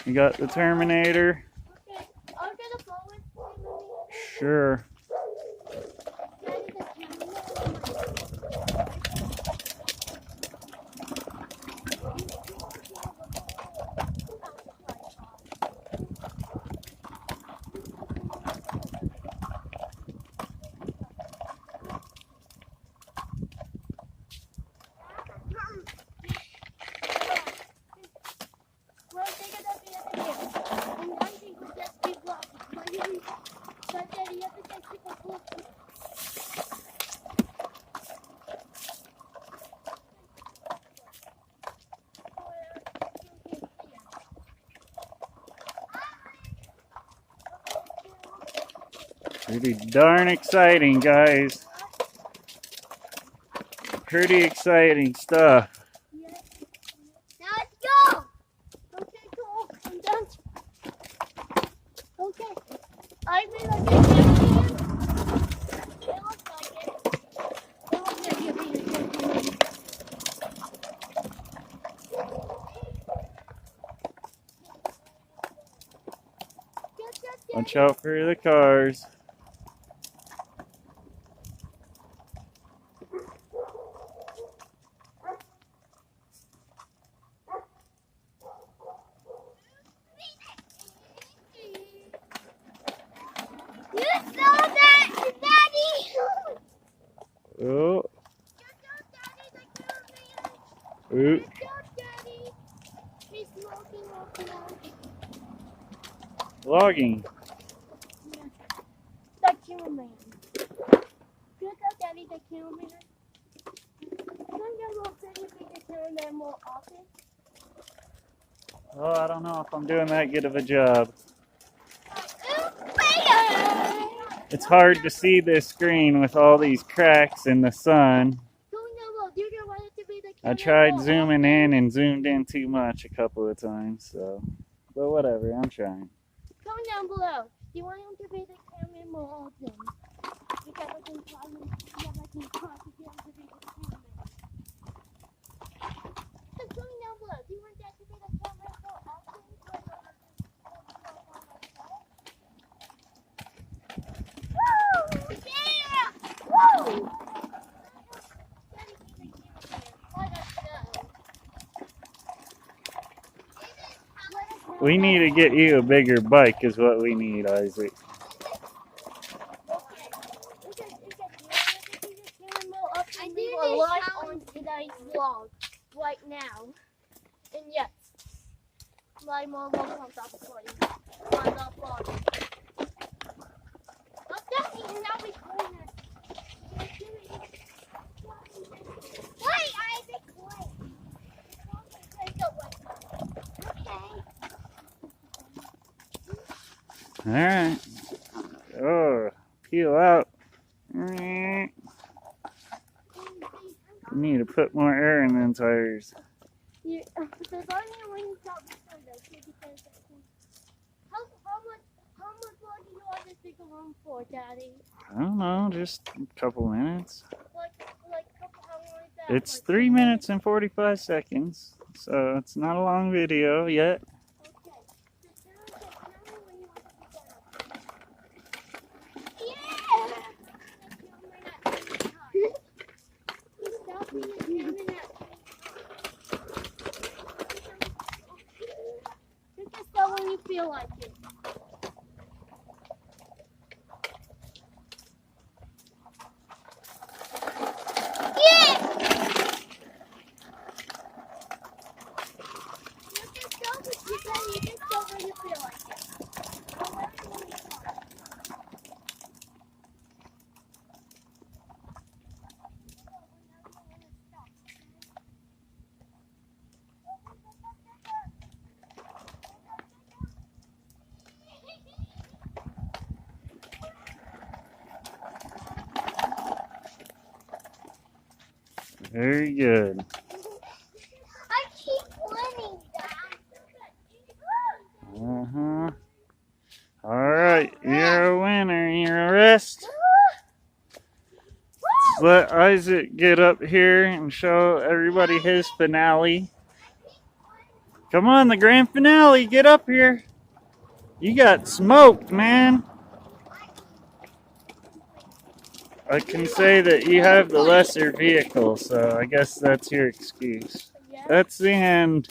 You got the Terminator? Okay, I'm gonna go with you. Sure. Daddy, the Well, take it up here. And I think we just keep walking. But Daddy, you have to just keep walking. Pretty darn exciting, guys. Pretty exciting stuff. Yeah. Now let's go! Okay, cool. I'm done. Okay. I feel like I can't see him. It looks like it. It looks like you're being a Watch out for the cars. You saw that, Daddy! Oh. Good job, Daddy, the Ooh. Good job, Daddy. He's smoking. Logging. Yeah. The cameraman. Good job, Daddy, the cameraman. Can you go sit with the cameraman more often? Oh, I don't know if I'm doing that good of a job. It's hard to see this screen with all these cracks in the sun. I tried zooming in and zoomed in too much a couple of times, so. But whatever, I'm trying. Comment down below. Do you want him to be the cameraman more often? Because I can try to get him to be the cameraman. So comment down below. Do you want that to be the cameraman more often? Woo! Yeah! Woo! We need to get you a bigger bike is what we need, Isaac. I do a live on today's vlog right now. And yes, my mom will come stop recording. I'm not vlogging. I'm definitely not recording it. Wait, Isaac, wait. Okay. Alright. Oh, peel out. You need to put more air in them tires. There's only when you stop recording those, because how much longer do you want this to go on for, Daddy? I don't know, just a couple minutes. Like how long is that? It's Like 3 minutes and 45 seconds, so it's not a long video yet. Okay. So tell me when you want to be done. Yeah! Stop being a cameraman. Just go when you feel like it. Yeah! You just go when you feel like it. Very good. I keep winning, Dad. Uh-huh. Alright, you're a winner. You're a rest. Let Isaac get up here and show everybody his finale. Come on, the grand finale. Get up here. You got smoked, man. I can say that you have the lesser vehicle, so I guess that's your excuse. Yeah. That's the end.